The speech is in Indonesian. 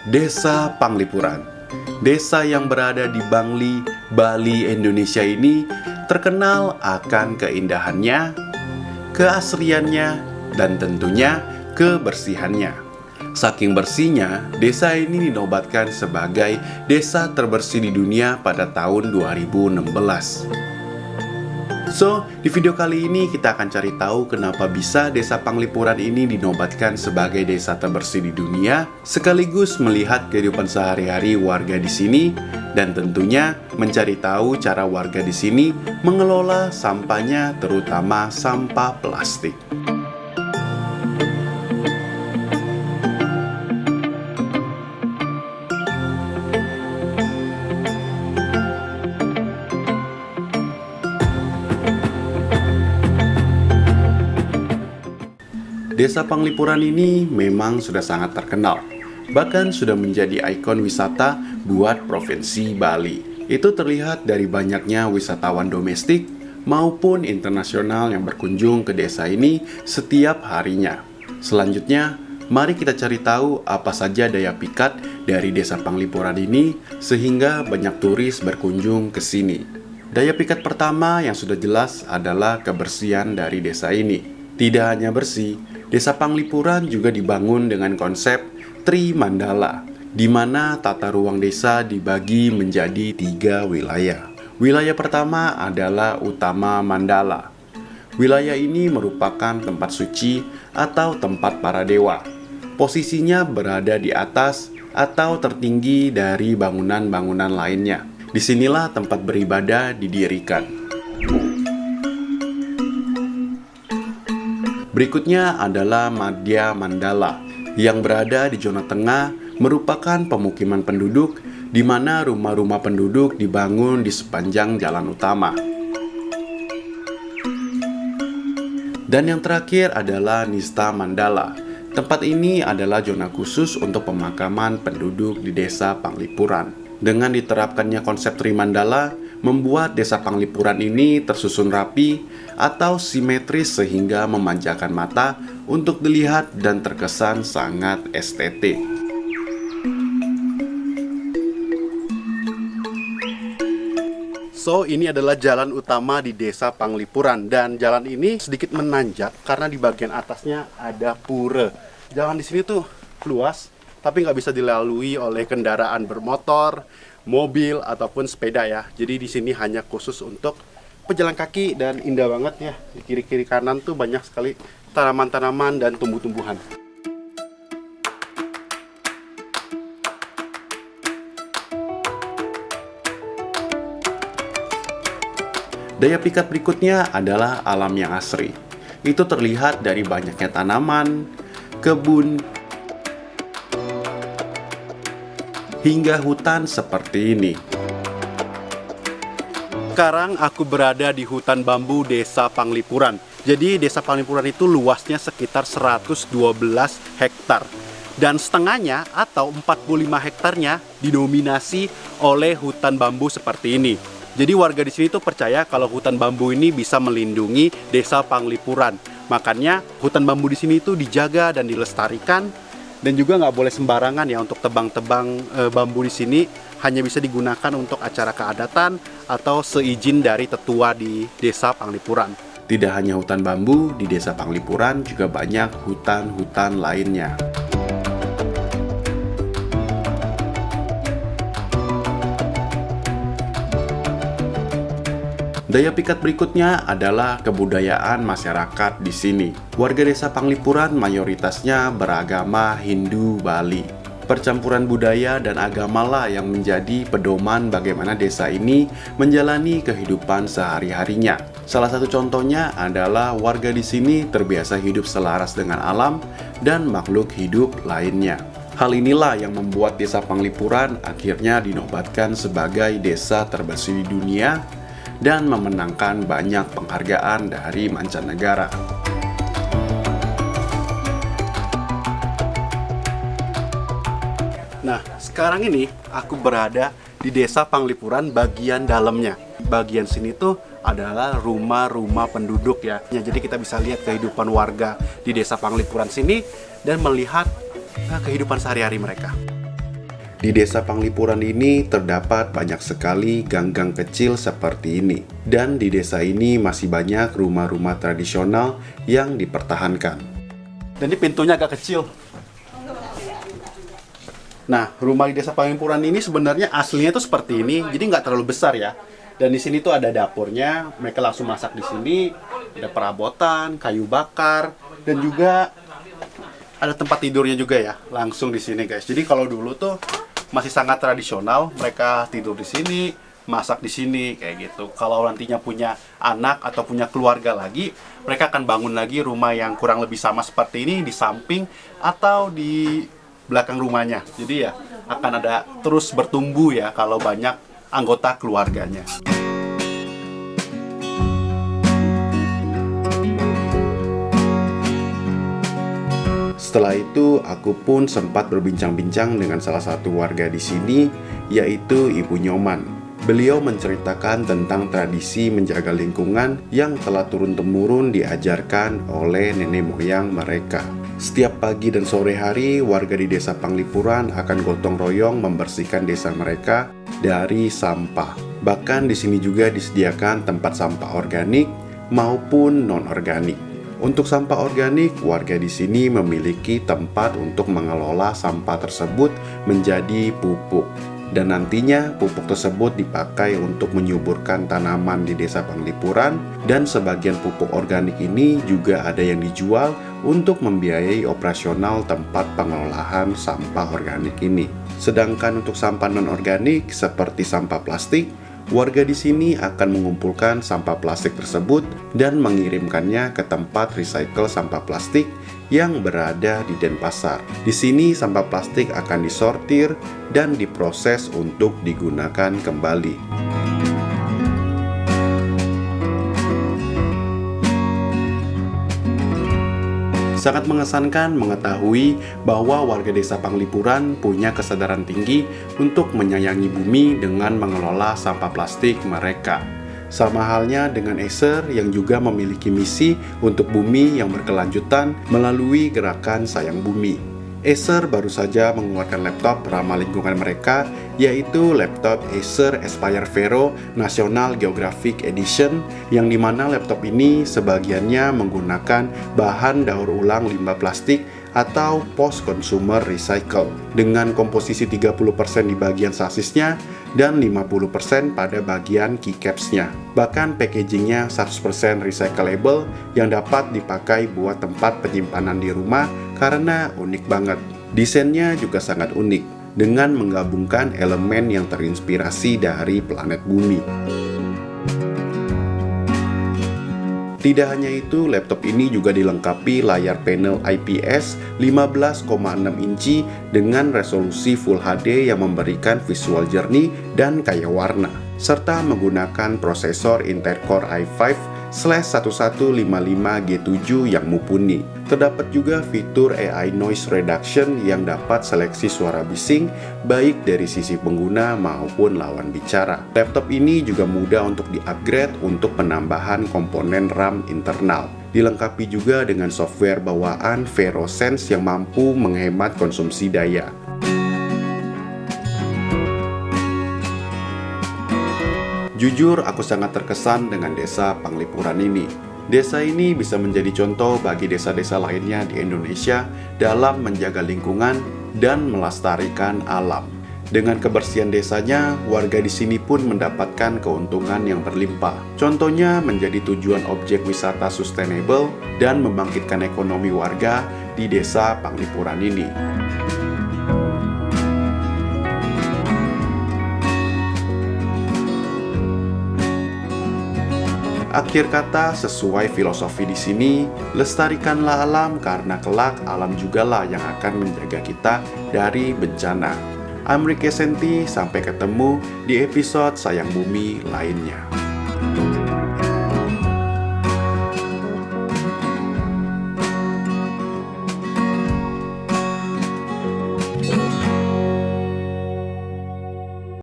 Desa Panglipuran. Desa yang berada di Bangli, Bali, Indonesia ini terkenal akan keindahannya, keasriannya, dan tentunya kebersihannya. Saking bersihnya, desa ini dinobatkan sebagai desa terbersih di dunia pada tahun 2016. So, di video kali ini kita akan cari tahu kenapa bisa Desa Panglipuran ini dinobatkan sebagai desa terbersih di dunia, sekaligus melihat kehidupan sehari-hari warga di sini, dan tentunya mencari tahu cara warga di sini mengelola sampahnya, terutama sampah plastik. Desa Panglipuran ini memang sudah sangat terkenal, bahkan sudah menjadi ikon wisata buat Provinsi Bali. Itu terlihat dari banyaknya wisatawan domestik maupun internasional yang berkunjung ke desa ini setiap harinya. Selanjutnya, mari kita cari tahu apa saja daya pikat dari Desa Panglipuran ini sehingga banyak turis berkunjung ke sini. Daya pikat pertama yang sudah jelas adalah kebersihan dari desa ini. Tidak hanya bersih, Desa Panglipuran juga dibangun dengan konsep Tri Mandala, di mana tata ruang desa dibagi menjadi 3 wilayah. Wilayah pertama adalah Utama Mandala. Wilayah ini merupakan tempat suci atau tempat para dewa. Posisinya berada di atas atau tertinggi dari bangunan-bangunan lainnya. Disinilah tempat beribadah didirikan. Berikutnya adalah Madhya Mandala yang berada di zona tengah, merupakan pemukiman penduduk di mana rumah-rumah penduduk dibangun di sepanjang jalan utama. Dan yang terakhir adalah Nista Mandala. Tempat ini adalah zona khusus untuk pemakaman penduduk di Desa Panglipuran. Dengan diterapkannya konsep Tri Mandala, membuat Desa Panglipuran ini tersusun rapi atau simetris sehingga memanjakan mata untuk dilihat dan terkesan sangat estetik. So, ini adalah jalan utama di Desa Panglipuran, dan jalan ini sedikit menanjak karena di bagian atasnya ada pura. Jalan di sini tuh luas, tapi nggak bisa dilalui oleh kendaraan bermotor, mobil ataupun sepeda ya. Jadi di sini hanya khusus untuk pejalan kaki, dan indah banget ya. Di kiri-kiri kanan tuh banyak sekali tanaman-tanaman dan tumbuh-tumbuhan. Daya pikat berikutnya adalah alam yang asri. Itu terlihat dari banyaknya tanaman, kebun, hingga hutan seperti ini. Sekarang aku berada di hutan bambu Desa Panglipuran. Jadi Desa Panglipuran itu luasnya sekitar 112 hektar. Dan setengahnya atau 45 hektarnya didominasi oleh hutan bambu seperti ini. Jadi warga di sini tuh percaya kalau hutan bambu ini bisa melindungi Desa Panglipuran. Makanya hutan bambu di sini tuh dijaga dan dilestarikan. Dan juga nggak boleh sembarangan ya untuk tebang-tebang bambu di sini, hanya bisa digunakan untuk acara keadatan atau seizin dari tetua di Desa Panglipuran. Tidak hanya hutan bambu, di Desa Panglipuran juga banyak hutan-hutan lainnya. Daya pikat berikutnya adalah kebudayaan masyarakat di sini. Warga Desa Panglipuran mayoritasnya beragama Hindu Bali. Percampuran budaya dan agamalah yang menjadi pedoman bagaimana desa ini menjalani kehidupan sehari-harinya. Salah satu contohnya adalah warga di sini terbiasa hidup selaras dengan alam dan makhluk hidup lainnya. Hal inilah yang membuat Desa Panglipuran akhirnya dinobatkan sebagai desa terbersih di dunia dan memenangkan banyak penghargaan dari mancanegara. Nah, sekarang ini aku berada di Desa Panglipuran bagian dalamnya. Bagian sini tuh adalah rumah-rumah penduduk ya. Jadi kita bisa lihat kehidupan warga di Desa Panglipuran sini dan melihat kehidupan sehari-hari mereka. Di desa Panglipuran ini terdapat banyak sekali gang-gang kecil seperti ini. Dan di desa ini masih banyak rumah-rumah tradisional yang dipertahankan. Dan ini pintunya agak kecil. Nah, rumah di desa Panglipuran ini sebenarnya aslinya tuh seperti ini, jadi nggak terlalu besar ya. Dan di sini tuh ada dapurnya, mereka langsung masak di sini. Ada perabotan, kayu bakar, dan juga ada tempat tidurnya juga ya, langsung di sini guys. Jadi kalau dulu tuh masih sangat tradisional, mereka tidur di sini, masak di sini kayak gitu. Kalau nantinya punya anak atau punya keluarga lagi, mereka akan bangun lagi rumah yang kurang lebih sama seperti ini di samping atau di belakang rumahnya. Jadi ya akan ada terus bertumbuh ya kalau banyak anggota keluarganya. Setelah itu, aku pun sempat berbincang-bincang dengan salah satu warga di sini, yaitu Ibu Nyoman. Beliau menceritakan tentang tradisi menjaga lingkungan yang telah turun-temurun diajarkan oleh nenek moyang mereka. Setiap pagi dan sore hari, warga di desa Panglipuran akan gotong royong membersihkan desa mereka dari sampah. Bahkan di sini juga disediakan tempat sampah organik maupun non-organik. Untuk sampah organik, warga di sini memiliki tempat untuk mengelola sampah tersebut menjadi pupuk. Dan nantinya pupuk tersebut dipakai untuk menyuburkan tanaman di desa Panglipuran. Dan sebagian pupuk organik ini juga ada yang dijual untuk membiayai operasional tempat pengelolaan sampah organik ini. Sedangkan untuk sampah non-organik seperti sampah plastik, warga di sini akan mengumpulkan sampah plastik tersebut dan mengirimkannya ke tempat recycle sampah plastik yang berada di Denpasar. Di sini sampah plastik akan disortir dan diproses untuk digunakan kembali. Sangat mengesankan mengetahui bahwa warga desa Panglipuran punya kesadaran tinggi untuk menyayangi bumi dengan mengelola sampah plastik mereka. Sama halnya dengan Acer yang juga memiliki misi untuk bumi yang berkelanjutan melalui gerakan Sayang Bumi. Acer baru saja mengeluarkan laptop ramah lingkungan mereka, yaitu laptop Acer Aspire Vero National Geographic Edition, yang dimana laptop ini sebagiannya menggunakan bahan daur ulang limbah plastik atau post consumer recycle dengan komposisi 30% di bagian sasisnya dan 50% pada bagian keycaps-nya. Bahkan packagingnya 100% recyclable yang dapat dipakai buat tempat penyimpanan di rumah karena unik banget. Desainnya juga sangat unik dengan menggabungkan elemen yang terinspirasi dari planet bumi. Tidak hanya itu, laptop ini juga dilengkapi layar panel IPS 15,6 inci dengan resolusi Full HD yang memberikan visual jernih dan kaya warna, serta menggunakan prosesor Intel Core i5/1155G7 yang mumpuni. Terdapat juga fitur AI Noise Reduction yang dapat seleksi suara bising baik dari sisi pengguna maupun lawan bicara. Laptop ini juga mudah untuk di-upgrade untuk penambahan komponen RAM internal. Dilengkapi juga dengan software bawaan VeroSense yang mampu menghemat konsumsi daya. Jujur, aku sangat terkesan dengan desa Panglipuran ini. Desa ini bisa menjadi contoh bagi desa-desa lainnya di Indonesia dalam menjaga lingkungan dan melestarikan alam. Dengan kebersihan desanya, warga di sini pun mendapatkan keuntungan yang berlimpah. Contohnya menjadi tujuan objek wisata sustainable dan membangkitkan ekonomi warga di desa Panglipuran ini. Akhir kata, sesuai filosofi di sini, lestarikanlah alam karena kelak alam jugalah yang akan menjaga kita dari bencana. I'm Ricky Senti, sampai ketemu di episode Sayang Bumi lainnya.